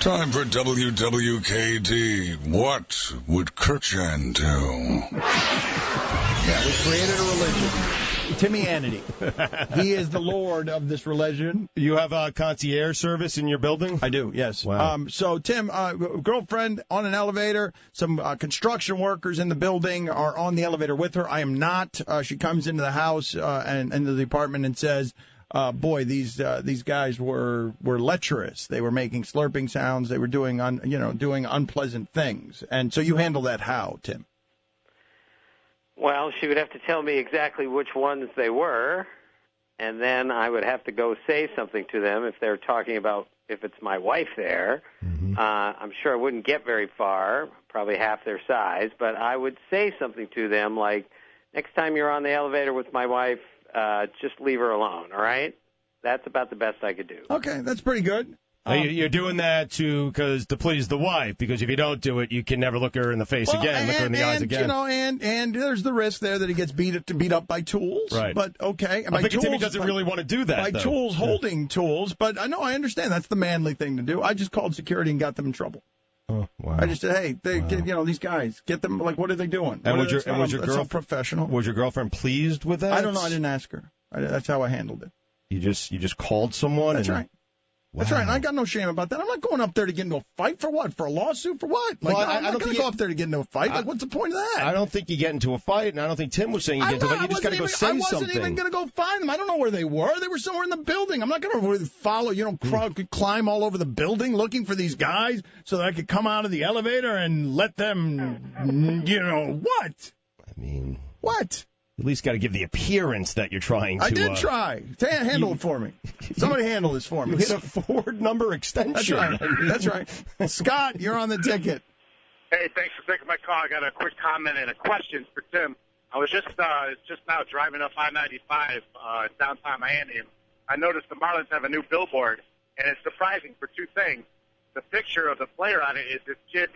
Time for WWKD. What would Kurkjian do? Yeah, we created a religion. Timianity. He is the lord of this religion. You have a concierge service in your building? I do, yes. Wow. So, Tim, girlfriend on an elevator. Some construction workers in the building are on the elevator with her. I am not. She comes into the house and into the apartment and says, boy, these guys were lecherous. They were making slurping sounds. They were doing unpleasant things. And so you handle that how, Tim? Well, she would have to tell me exactly which ones they were, and then I would have to go say something to them if they're talking about if it's my wife there. Mm-hmm. I'm sure I wouldn't get very far, probably half their size, but I would say something to them like, next time you're on the elevator with my wife, just leave her alone, all right? That's about the best I could do. Okay, that's pretty good. You're doing that to please the wife, because if you don't do it, you can never look her in the face again, look her in the eyes again. And there's the risk there that he gets beat up by tools. Right. But okay. I think Timmy doesn't really want to do that. By tools, holding tools. But I know, I understand that's the manly thing to do. I just called security and got them in trouble. Oh, wow. I just said, hey, these guys, get them, like, what are they doing? And was your girlfriend professional? Was your girlfriend pleased with that? I don't know. I didn't ask her. That's how I handled it. You just called someone? That's right. Wow. That's right, and I got no shame about that. I'm not going up there to get into a fight for what? For a lawsuit for what? Like, well, I'm not going to go up there to get into a fight. Like, what's the point of that? I don't think you get into a fight, and I don't think Tim was saying you get into a fight. You just got to go say something. I wasn't even going to go find them. I don't know where they were. They were somewhere in the building. I'm not going to follow, climb all over the building looking for these guys so that I could come out of the elevator and let them, what? I mean... What? At least got to give the appearance that you're trying to... I did try. Handle it for me. Somebody handle this for me. You hit a forward number extension. That's right. That's right. Scott, you're on the ticket. Hey, thanks for taking my call. I got a quick comment and a question for Tim. I was just now driving up I-95 downtown Miami, and I noticed the Marlins have a new billboard, and it's surprising for two things. The picture of the player on it is this kid,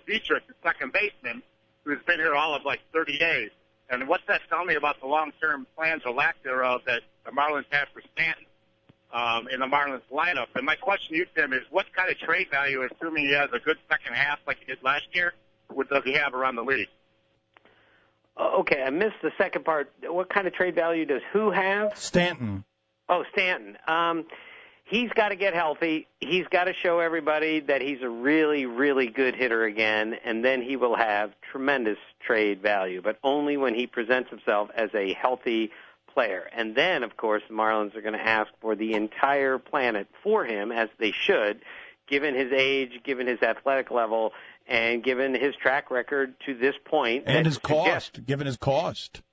Dietrich, the second baseman, who's been here all of 30 days. And what's that tell me about the long-term plans or lack thereof that the Marlins have for Stanton in the Marlins lineup? And my question to you, Tim, is what kind of trade value, assuming he has a good second half like he did last year, does he have around the league? Okay, I missed the second part. What kind of trade value does who have? Stanton. Oh, Stanton. He's got to get healthy. He's got to show everybody that he's a really, really good hitter again, and then he will have tremendous trade value, but only when he presents himself as a healthy player. And then, of course, the Marlins are going to ask for the entire planet for him, as they should, given his age, given his athletic level, and given his track record to this point. And his cost, given his cost.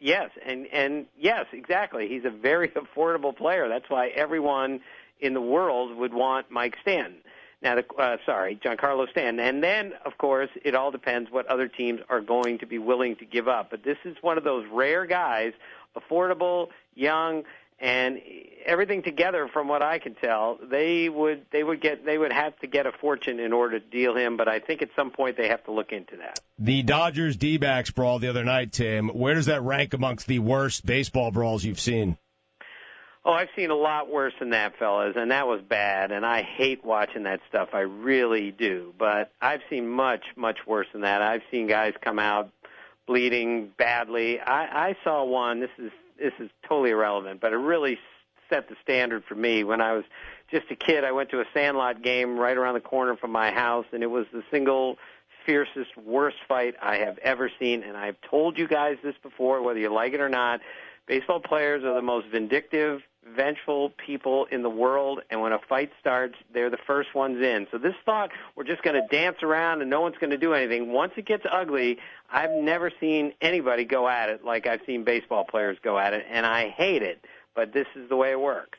Yes, and yes, exactly. He's a very affordable player. That's why everyone in the world would want Mike Stanton. Now, Giancarlo Stanton. And then, of course, it all depends what other teams are going to be willing to give up. But this is one of those rare guys, affordable, young, and everything together. From what I can tell, they would have to get a fortune in order to deal him. But I think at some point they have to look into that. The Dodgers D-backs brawl the other night, Tim. Where does that rank amongst the worst baseball brawls you've seen? Oh, I've seen a lot worse than that, fellas, and that was bad, and I hate watching that stuff. I really do. But I've seen much, much worse than that. I've seen guys come out bleeding badly. I saw one, this is totally irrelevant, but it really set the standard for me. When I was just a kid, I went to a Sandlot game right around the corner from my house, and it was the single fiercest, worst fight I have ever seen, and I've told you guys this before, whether you like it or not. Baseball players are the most vindictive, vengeful people in the world, and when a fight starts, they're the first ones in. So this thought, we're just going to dance around and no one's going to do anything, once it gets ugly, I've never seen anybody go at it like I've seen baseball players go at it, and I hate it, but this is the way it works.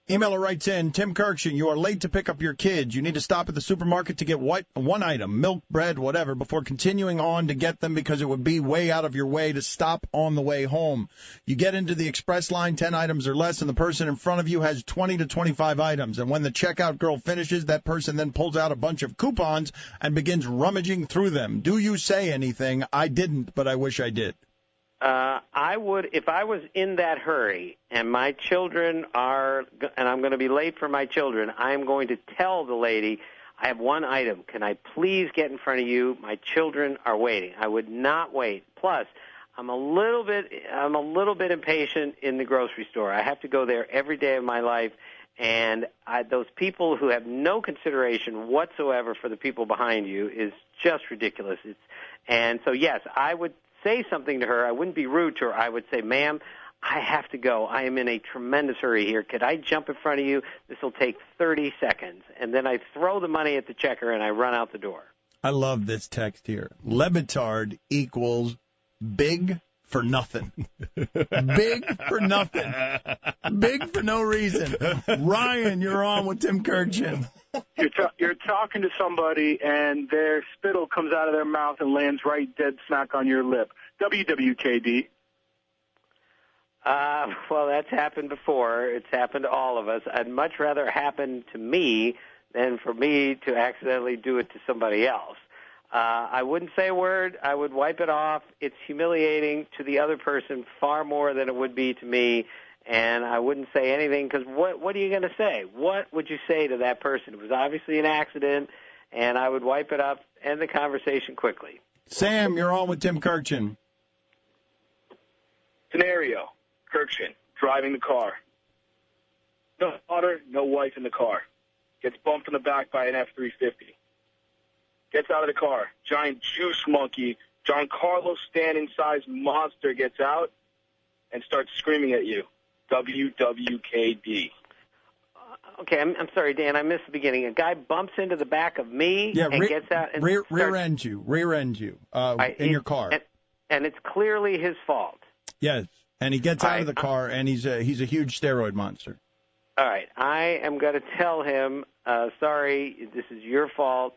Emailer writes in, Tim Kurkjian, you are late to pick up your kids. You need to stop at the supermarket to get one item, milk, bread, whatever, before continuing on to get them because it would be way out of your way to stop on the way home. You get into the express line, 10 items or less, and the person in front of you has 20 to 25 items. And when the checkout girl finishes, that person then pulls out a bunch of coupons and begins rummaging through them. Do you say anything? I didn't, but I wish I did. I would, if I was in that hurry and my children are, and I'm going to be late for my children, I'm going to tell the lady, I have one item. Can I please get in front of you? My children are waiting. I would not wait. Plus, I'm a little bit impatient in the grocery store. I have to go there every day of my life, and those people who have no consideration whatsoever for the people behind you is just ridiculous. And so, yes, I would say something to her. I wouldn't be rude to her. I would say, ma'am, I have to go. I am in a tremendous hurry here. Could I jump in front of you? This will take 30 seconds. And then I throw the money at the checker and I run out the door. I love this text here. LeBatard equals big for nothing. Big for nothing. Big for no reason. Ryan, you're on with Tim Kurkjian. You're talking to somebody, and their spittle comes out of their mouth and lands right dead smack on your lip. WWKD. Well, that's happened before. It's happened to all of us. I'd much rather it happen to me than for me to accidentally do it to somebody else. I wouldn't say a word. I would wipe it off. It's humiliating to the other person far more than it would be to me, and I wouldn't say anything because what are you going to say? What would you say to that person? It was obviously an accident, and I would wipe it up, end the conversation quickly. Sam, you're on with Tim Kurkjian. Scenario, Kurkjian, driving the car. No daughter, no wife in the car. Gets bumped in the back by an F-350. Gets out of the car. Giant juice monkey, Giancarlo Stanton-sized monster gets out and starts screaming at you. WWKD. Okay, I'm sorry, Dan. I missed the beginning. A guy bumps into the back of me and gets out and rear end you in your car. And it's clearly his fault. Yes, and he gets out of the car, and he's a huge steroid monster. All right, I am going to tell him, sorry, this is your fault.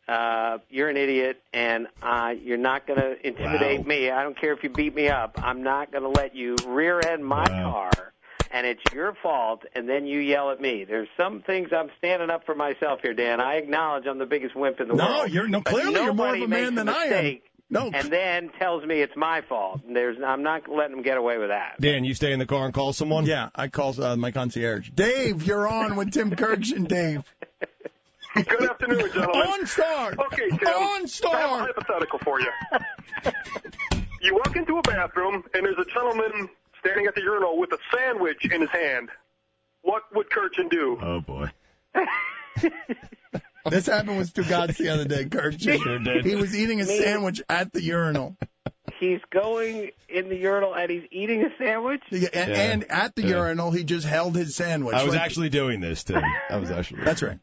You're an idiot, and you're not going to intimidate me. I don't care if you beat me up. I'm not going to let you rear-end my car, and it's your fault, and then you yell at me. There's some things I'm standing up for myself here, Dan. I acknowledge I'm the biggest wimp in the world. Clearly you're more of a man than I am. No. And then tells me it's my fault. I'm not letting him get away with that. Dan, you stay in the car and call someone? Yeah, I call my concierge. Dave, you're on with Tim Kurkjian, Dave. Good afternoon, gentlemen. On star. Okay, Tim. On star. I have a hypothetical for you. You walk into a bathroom, and there's a gentleman standing at the urinal with a sandwich in his hand. What would Kurkjian do? Oh, boy. This happened with Stugotz the other day, Kurkjian. Sure did. He was eating a sandwich at the urinal. He's going in the urinal and he's eating a sandwich? And at the urinal, he just held his sandwich. I was actually doing this, Tim. That's right.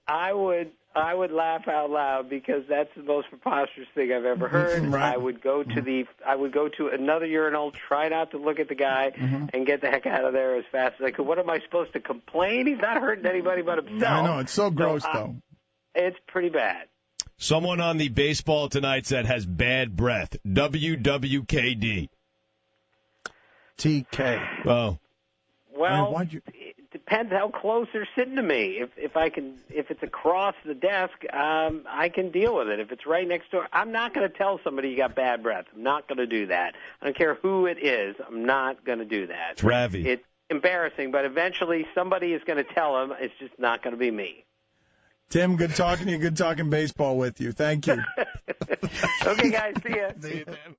I would laugh out loud because that's the most preposterous thing I've ever heard. Right. I would go to another urinal, try not to look at the guy, and get the heck out of there as fast as I could. What am I supposed to complain? He's not hurting anybody but himself. I know, it's so gross, though. It's pretty bad. Someone on the baseball tonight said has bad breath. WWKD. TK. Oh. Well, it depends how close they're sitting to me. If it's across the desk, I can deal with it. If it's right next door, I'm not going to tell somebody you got bad breath. I'm not going to do that. I don't care who it is. I'm not going to do that. Ravi. It's embarrassing, but eventually somebody is going to tell him. It's just not going to be me. Tim, good talking to you. Good talking baseball with you. Thank you. Okay, guys. See ya. See you, Tim.